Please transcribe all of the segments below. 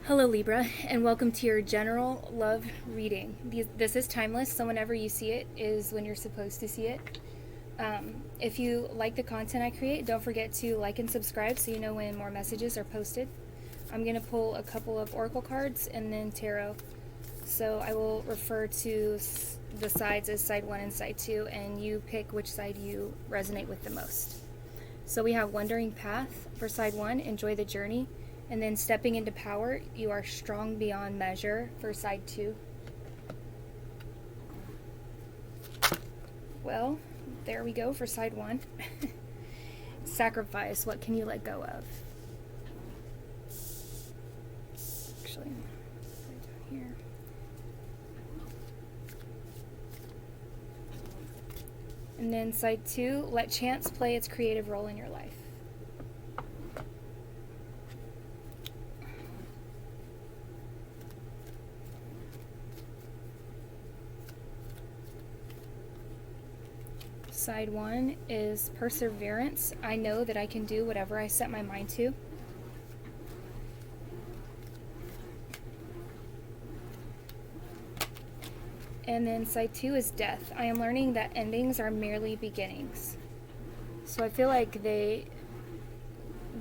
Hello Libra, and welcome to your general love reading. This is timeless, so whenever you see it is when you're supposed to see it. If you like the content I create, don't forget to like and subscribe so you know when more messages are posted. I'm going to pull a couple of oracle cards and then tarot. So I will refer to the sides as side 1 and side 2, and you pick which side you resonate with the most. So we have Wandering Path for side 1, enjoy the journey. And then stepping into power, you are strong beyond measure for side 2. Well, there we go for side 1. Sacrifice, what can you let go of? Actually, right down here. And then side 2, let chance play its creative role in your life. Side 1 is perseverance. I know that I can do whatever I set my mind to. And then side 2 is death. I am learning that endings are merely beginnings. So I feel like they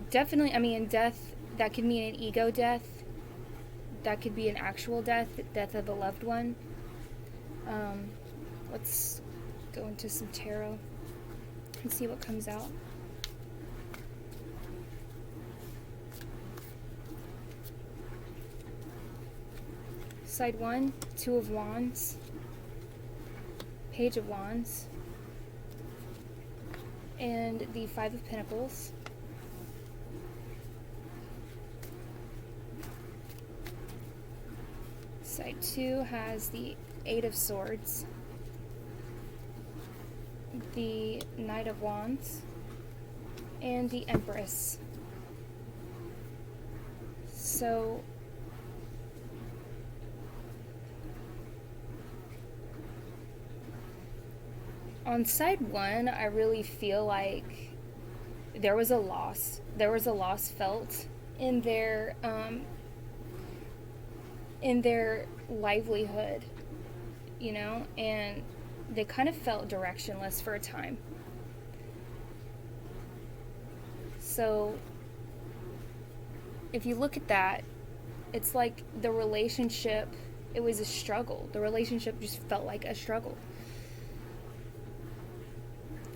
definitely, death, that could mean an ego death. That could be an actual death, death of a loved one. Let's go into some tarot and see what comes out. Side 1, 2 of Wands, Page of Wands, and the 5 of Pentacles. Side 2 has the 8 of Swords, the Knight of Wands, and the Empress. So on side 1, I really feel like there was a loss. There was a loss felt in their livelihood, you know, and they kind of felt directionless for a time. So if you look at that, it's like the relationship, it was a struggle. The relationship just felt like a struggle.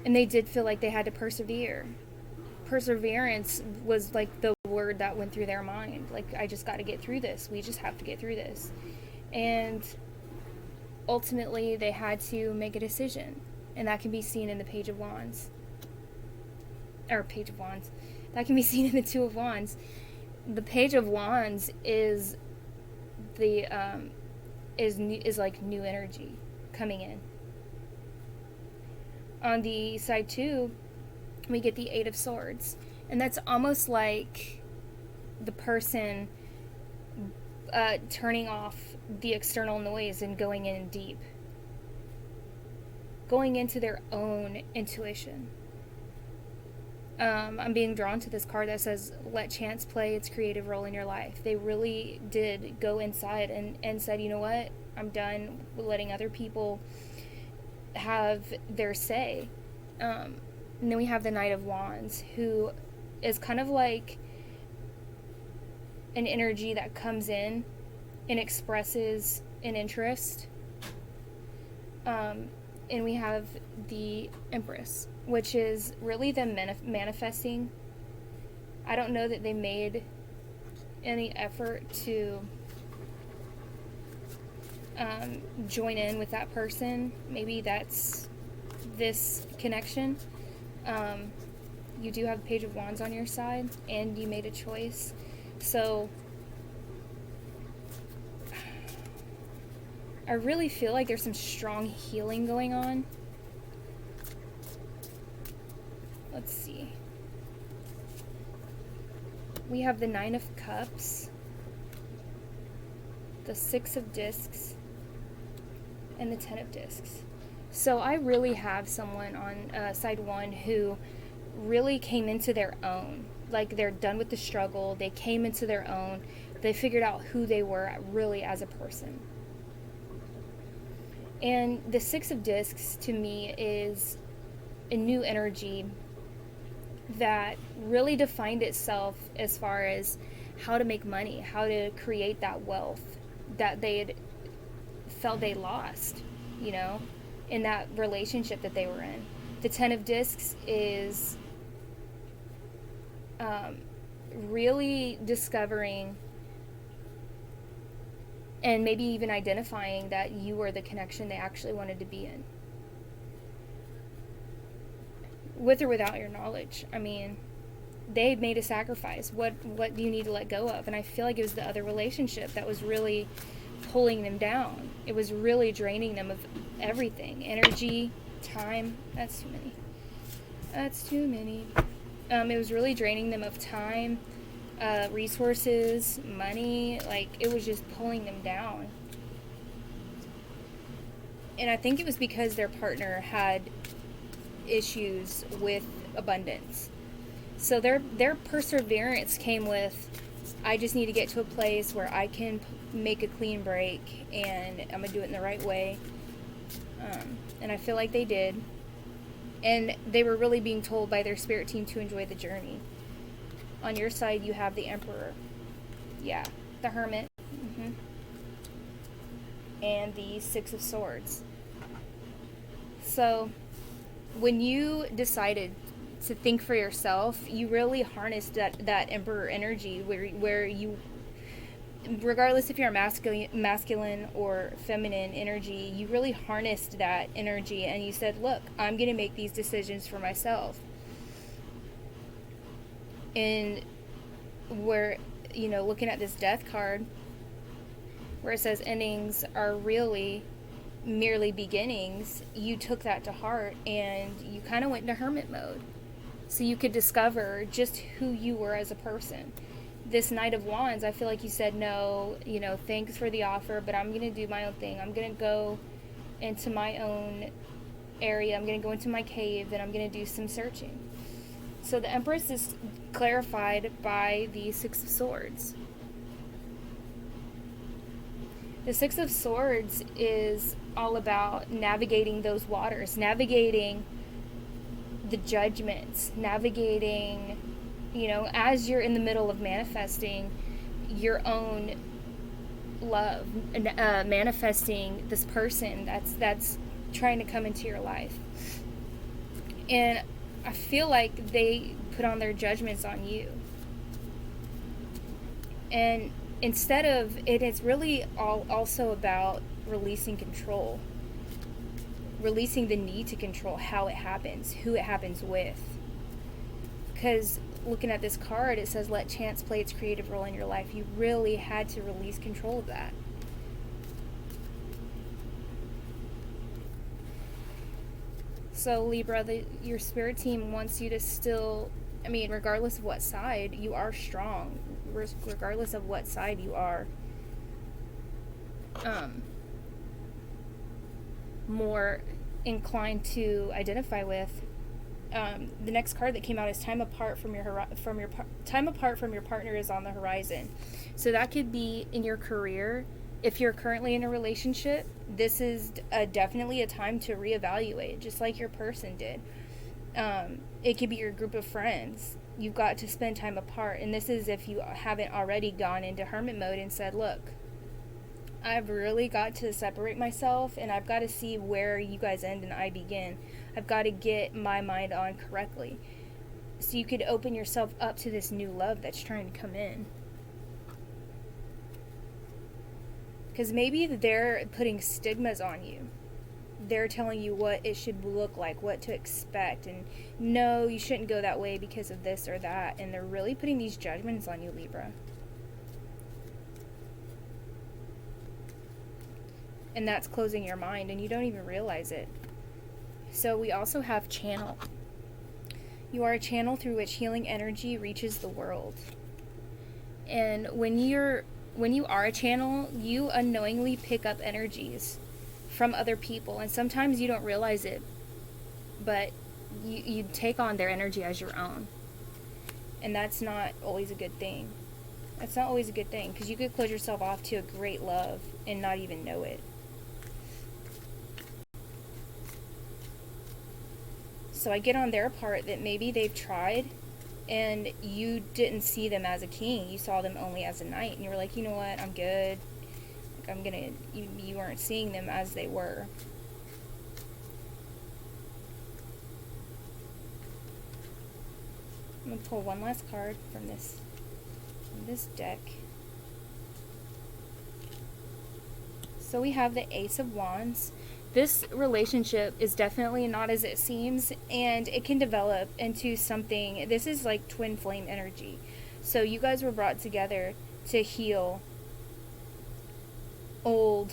And they did feel like they had to persevere. Perseverance was like the word that went through their mind. Like, I just got to get through this. We just have to get through this. And ultimately, they had to make a decision, and that can be seen in the Page of Wands. Or Page of Wands. That can be seen in the 2 of Wands. The Page of Wands is the is like new energy coming in. On the side 2, we get the 8 of Swords, and that's almost like the person turning off the external noise and going in deep, going into their own intuition. I'm being drawn to this card that says, let chance play its creative role in your life. They really did go inside and said, you know what, I'm done letting other people have their say. And then we have the Knight of Wands, who is kind of like an energy that comes in and expresses an interest. And we have the Empress, which is really them manifesting. I don't know that they made any effort to join in with that person. Maybe that's this connection. You do have the Page of Wands on your side, and you made a choice. So I really feel like there's some strong healing going on. Let's see. We have the 9 of Cups, the 6 of Discs, and the 10 of Discs. So I really have someone on side 1 who really came into their own. Like, they're done with the struggle. They came into their own. They figured out who they were really as a person. And the Six of Discs to me is a new energy that really defined itself as far as how to make money, how to create that wealth that they had felt they lost, you know, in that relationship that they were in. The Ten of Discs is really discovering and maybe even identifying that you were the connection they actually wanted to be in. With or without your knowledge. I mean, they made a sacrifice. What do you need to let go of? And I feel like it was the other relationship that was really pulling them down. It was really draining them of everything. Energy, time. That's too many. That's too many. It was really draining them of time, resources, money. Like, it was just pulling them down. And I think it was because their partner had issues with abundance. So their perseverance came with, I just need to get to a place where I can make a clean break, and I'm going to do it in the right way. And I feel like they did. And they were really being told by their spirit team to enjoy the journey. On your side, you have the Emperor. Yeah, the Hermit. And the Six of Swords. So, when you decided to think for yourself, you really harnessed that Emperor energy where you, regardless if you're masculine or feminine energy, you really harnessed that energy and you said, look, I'm going to make these decisions for myself. And where, you know, looking at this Death card, where it says endings are really merely beginnings, you took that to heart and you kind of went into hermit mode. So you could discover just who you were as a person. This Knight of Wands, I feel like you said, no, you know, thanks for the offer, but I'm going to do my own thing. I'm going to go into my own area. I'm going to go into my cave and I'm going to do some searching. So the Empress is clarified by the Six of Swords. The Six of Swords is all about navigating those waters, navigating the judgments, navigating, you know, as you're in the middle of manifesting your own love, manifesting this person that's trying to come into your life. And I feel like they put on their judgments on you. And instead of it, it's really also about releasing control. Releasing the need to control how it happens, who it happens with. Because looking at this card, it says let chance play its creative role in your life. You really had to release control of that. So Libra, your spirit team wants you to still, I mean, regardless of what side, you are strong. Regardless of what side you are more inclined to identify with. The next card that came out is time apart from your partner is on the horizon. So that could be in your career. If you're currently in a relationship, this is definitely a time to reevaluate, just like your person did. It could be your group of friends. You've got to spend time apart. And this is if you haven't already gone into hermit mode and said, look, I've really got to separate myself and I've got to see where you guys end and I begin. I've got to get my mind on correctly. So you could open yourself up to this new love that's trying to come in. Because maybe they're putting stigmas on you. They're telling you what it should look like, what to expect, and no, you shouldn't go that way because of this or that. And they're really putting these judgments on you, Libra. And that's closing your mind, and you don't even realize it. So we also have channel. You are a channel through which healing energy reaches the world. And when you are a channel, you unknowingly pick up energies from other people, and sometimes you don't realize it, but you take on their energy as your own, and that's not always a good thing. That's not always a good thing, because you could close yourself off to a great love and not even know it. So I get on their part that maybe they've tried and you didn't see them as a king. You saw them only as a knight. And you were like, you know what, I'm good. Like, you weren't seeing them as they were. I'm going to pull one last card from this deck. So we have the Ace of Wands. This relationship is definitely not as it seems, and it can develop into something. This is like twin flame energy. So you guys were brought together to heal old,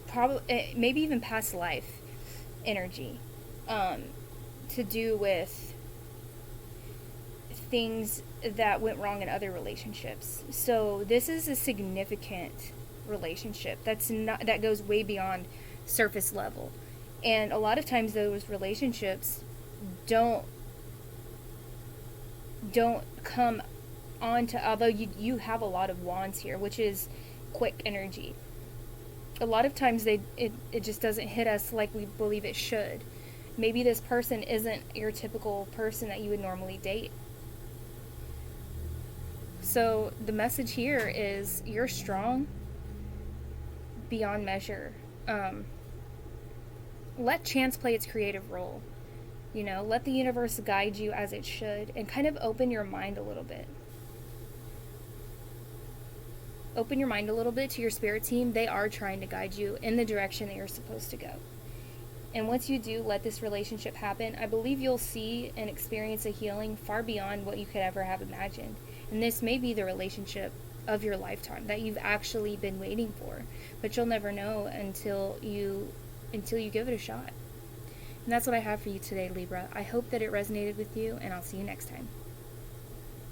probably maybe even past life energy, to do with things that went wrong in other relationships. So this is a significant relationship that goes way beyond surface level, and a lot of times those relationships don't come on to, although you have a lot of wands here, which is quick energy. A lot of times it just doesn't hit us like we believe it should. Maybe this person isn't your typical person that you would normally date. So the message here is you're strong beyond measure. Let chance play its creative role. You know, let the universe guide you as it should, and kind of open your mind a little bit. Open your mind a little bit to your spirit team. They are trying to guide you in the direction that you're supposed to go. And once you do let this relationship happen, I believe you'll see and experience a healing far beyond what you could ever have imagined. And this may be the relationship of your lifetime that you've actually been waiting for, but you'll never know until you give it a shot. And that's what I have for you today, Libra. I hope that it resonated with you, and I'll see you next time.